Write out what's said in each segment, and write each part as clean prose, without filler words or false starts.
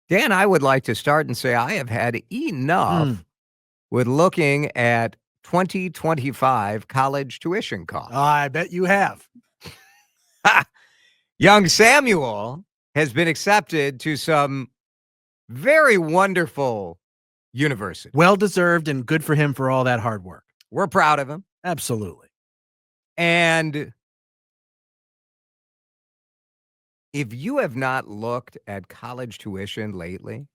Dan, I would like to start and say I have had enough with looking at 2025 college tuition costs. I bet you have. Young Samuel has been accepted to some very wonderful university. Well-deserved and good for him for all that hard work. We're proud of him. Absolutely. And if you have not looked at college tuition lately,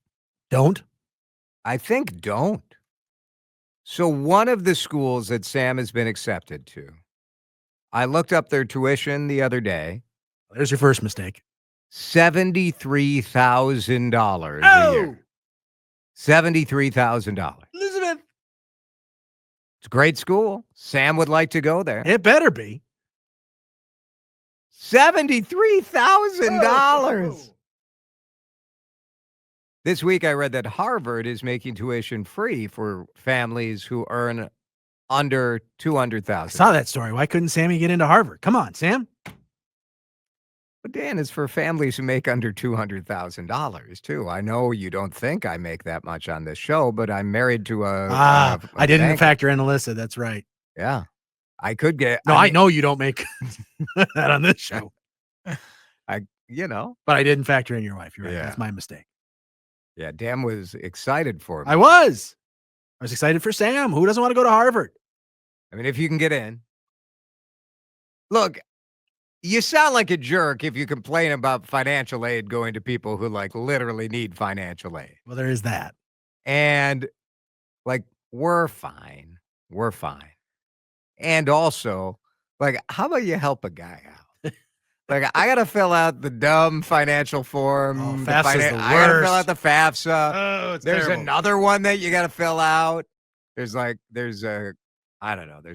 Don't? I think don't. So one of the schools that Sam has been accepted to, I looked up their tuition the other day. There's your first mistake. $73,000 a year. $73,000. Elizabeth. It's a great school. Sam would like to go there. It better be. $73,000. This week, I read that Harvard is making tuition free for families who earn under $200,000. I saw that story. Why couldn't Sammy get into Harvard? Come on, Sam. But Dan, it's for families who make under $200,000 too. I know you don't think I make that much on this show, but I'm married to a I didn't banker. factor in Alyssa. That's right. Yeah, I could get. No, I know you don't make that on this show. But I didn't factor in your wife. You're right. Yeah. That's my mistake. Yeah, Dan was excited for me. I was excited for Sam. Who doesn't want to go to Harvard? I mean, if you can get in. Look, you sound like a jerk if you complain about financial aid going to people who literally need financial aid. Well, there is that. And we're fine. We're fine. And also, how about you help a guy out? I got to fill out the dumb financitional form. Oh, FAFSA's the I got to fill worst. out the FAFSA. Oh, it's There's terrible. another one that you got to fill out. There's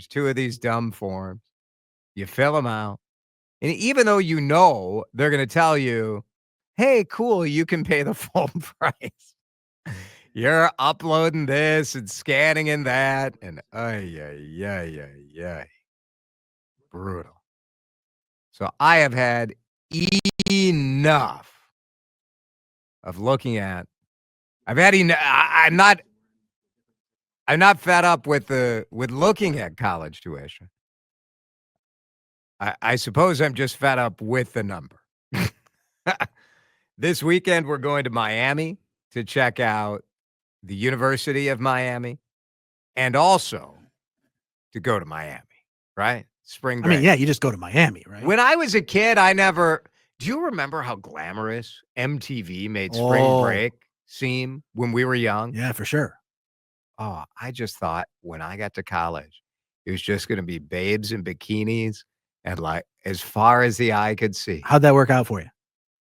two of these dumb forms. You fill them out. And even though they're going to tell you, hey, cool, you can pay the full price. You're uploading this and scanning in that. And brutal. So I have had enough of looking at. I've had enough. I'm not fed up with looking at college tuition. I suppose I'm just fed up with the number. This weekend, we're going to Miami to check out the University of Miami and also to go to Miami, right? Spring break. I mean, yeah, you just go to Miami, right? When I was a kid, do you remember how glamorous MTV made spring break seem when we were young? Yeah, for sure. Oh, I just thought when I got to college, it was just going to be babes in bikinis and as far as the eye could see. How'd that work out for you?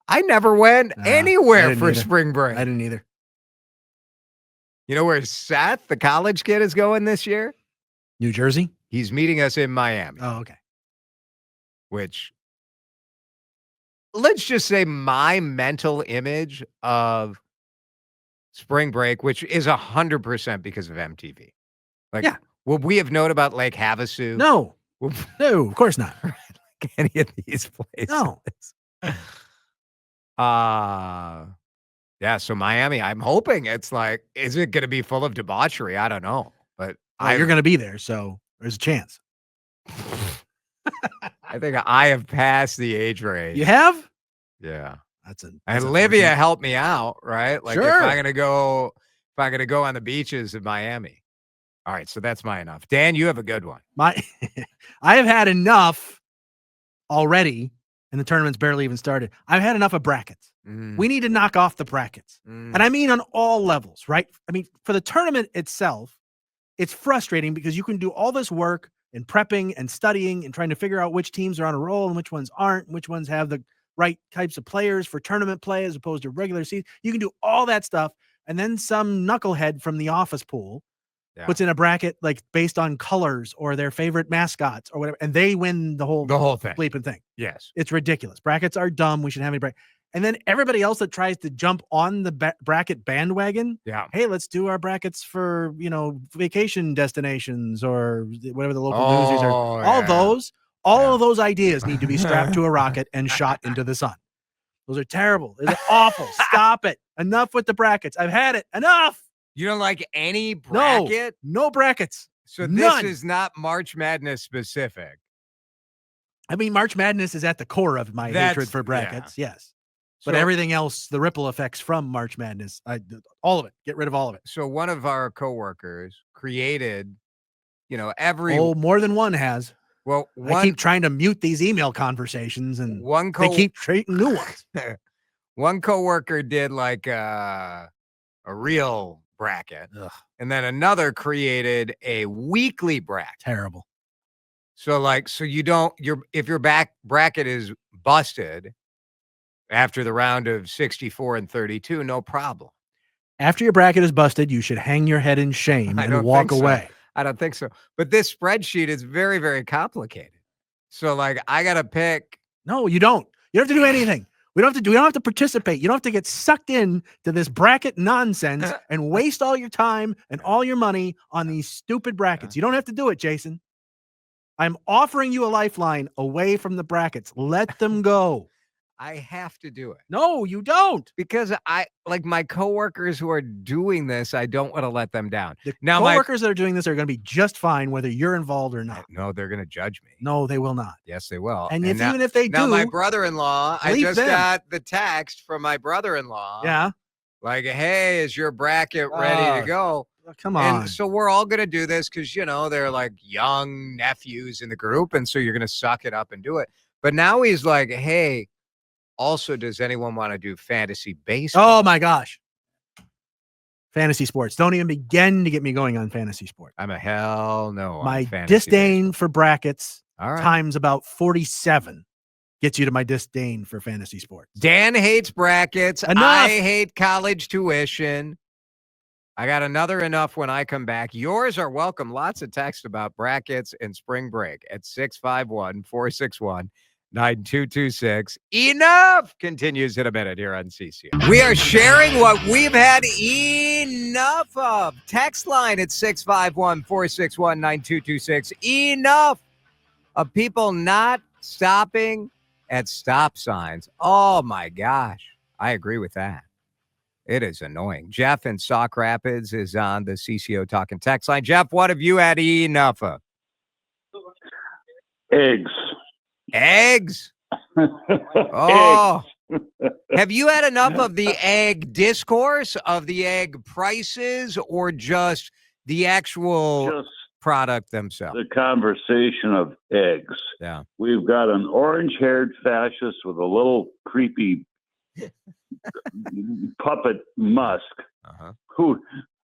I never went anywhere for spring break. I didn't either. You know where Seth, the college kid, is going this year? New Jersey? He's meeting us in Miami. Oh, okay. Which, let's just say my mental image of spring break, which is 100% because of MTV. Yeah. Will we have known about Lake Havasu? No. No, of course not. Any of these places. No. Yeah, so Miami, I'm hoping it's is it going to be full of debauchery? I don't know. But you're going to be there, so there's a chance. I think I have passed the age range. You have? Yeah. And Olivia helped me out, right? Sure. If I'm gonna go on the beaches of Miami. All right, so that's my enough. Dan, you have a good one. I have had enough already, and the tournament's barely even started. I've had enough of brackets. We need to knock off the brackets. And I mean on all levels, right? I mean, for the tournament itself, it's frustrating because you can do all this work and prepping and studying and trying to figure out which teams are on a roll and which ones aren't, and which ones have the right types of players for tournament play as opposed to regular season. You can do all that stuff. And then some knucklehead from the office pool puts in a bracket based on colors or their favorite mascots or whatever. And they win the whole thing. Bleeping thing. Yes. It's ridiculous. Brackets are dumb. We should have any bracket. And then everybody else that tries to jump on the bracket bandwagon. Yeah. Hey, let's do our brackets for, vacation destinations or whatever the local newsies are. All of those ideas need to be strapped to a rocket and shot into the sun. Those are terrible. They're awful. Stop it. Enough with the brackets. I've had it. Enough. You don't like any bracket? No brackets. So None. this is not March Madness specific. I mean, March Madness is at the core of my hatred for brackets. Yeah. Yes. But everything else, the ripple effects from March Madness, all of it. Get rid of all of it. So one of our coworkers created, more than one has. Well, I keep trying to mute these email conversations, and they keep creating new ones. One coworker did like a real bracket, and then another created a weekly bracket. Terrible. So if your bracket is busted after the round of 64 and 32, no problem. After your bracket is busted, you should hang your head in shame and walk away. I don't think so. But this spreadsheet is very, very complicated. So I got to pick. No, you don't. You don't have to do anything. We don't have to participate. You don't have to get sucked in to this bracket nonsense and waste all your time and all your money on these stupid brackets. You don't have to do it, Jason. I'm offering you a lifeline away from the brackets. Let them go. I have to do it. No, you don't. Because my coworkers who are doing this, I don't want to let them down. The coworkers that are doing this are going to be just fine whether you're involved or not. No, they're going to judge me. No, they will not. Yes, they will. And even if they do. Now, my brother-in-law, I just got the text from my brother-in-law. Yeah. Like, hey, is your bracket ready to go? Come on. And so we're all going to do this because, they're like young nephews in the group. And so you're going to suck it up and do it. But now he's like, hey, also, does anyone want to do fantasy baseball? Oh, my gosh. Fantasy sports. Don't even begin to get me going on fantasy sports. I'm a hell no. My disdain for brackets times about 47 gets you to my disdain for fantasy sports. Dan hates brackets. Enough. I hate college tuition. I got another enough when I come back. Yours are welcome. Lots of text about brackets and spring break at 651-461-9226. Enough continues in a minute here on CCO. We are sharing what we've had enough of. Text line at 651-461-9226. Enough of people not stopping at stop signs. Oh my gosh. I agree with that. It is annoying. Jeff in Sauk Rapids is on the CCO Talking text line. Jeff, what have you had enough of? Eggs. Eggs? Oh. Have you had enough of the egg discourse, of the egg prices, or just the actual product themselves? The conversation of eggs. Yeah. We've got an orange-haired fascist with a little creepy puppet Musk, who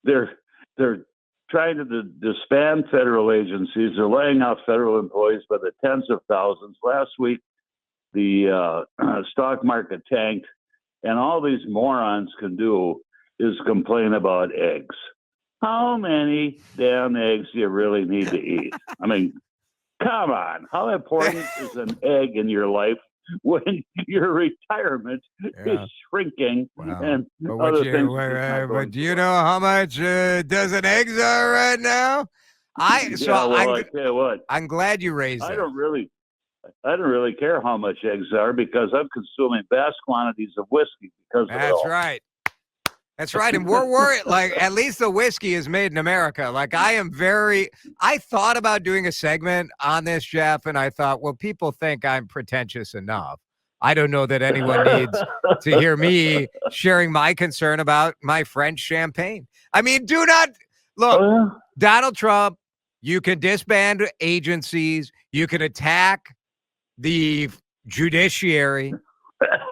they're trying to disband federal agencies. They're laying off federal employees by the tens of thousands. Last week, the stock market tanked, and all these morons can do is complain about eggs. How many damn eggs do you really need to eat? I mean, come on. How important is an egg in your life when your retirement is shrinking? Wow. And but do you know how much dozen eggs are right now? I tell you what, I'm glad you raised it. I don't really care how much eggs are because I'm consuming vast quantities of whiskey because of it all. That's right. And we're worried, at least the whiskey is made in America. I thought about doing a segment on this, Jeff, and I thought, well, people think I'm pretentious enough. I don't know that anyone needs to hear me sharing my concern about my French champagne. I mean, do not look, Donald Trump, you can disband agencies. You can attack the judiciary.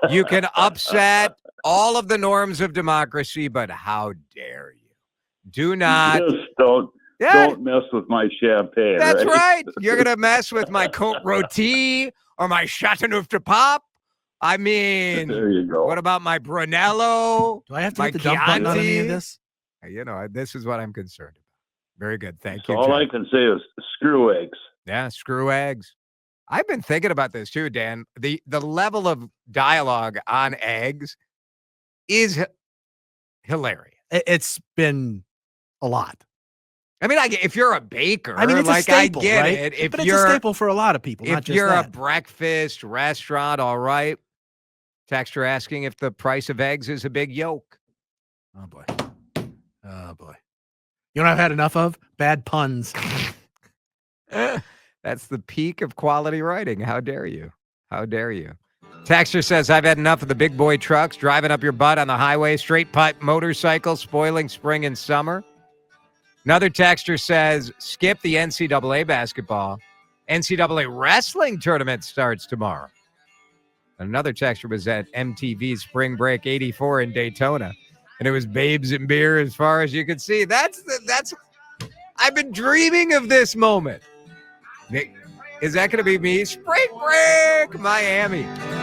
You can upset all of the norms of democracy, but how dare you? Do not. Just don't mess with my champagne. That's right. You're going to mess with my Côte Rôtie or my Chateauneuf de Pape. I mean, there you go. What about my Brunello? Do I have to hit the jump button on any of this? This is what I'm concerned about. Very good. Thank you. All Jeff. I can say is screw eggs. Yeah, screw eggs. I've been thinking about this too, Dan. The level of dialogue on eggs is hilarious. It's been a lot. I mean, if you're a baker, it's a staple, I get right? it. But it's a staple for a lot of people. If not just you're that. a breakfast restaurant, all right. Texter asking if the price of eggs is a big yolk. Oh, boy. Oh, boy. You know what I've had enough of? Bad puns. That's the peak of quality writing. How dare you? How dare you? Texter says, I've had enough of the big boy trucks driving up your butt on the highway, straight pipe motorcycles, spoiling spring and summer. Another texter says, skip the NCAA basketball. NCAA wrestling tournament starts tomorrow. Another texter was at MTV's Spring Break 84 in Daytona, and it was babes and beer as far as you could see. That's I've been dreaming of this moment. Is that going to be me? Spring Break, Miami.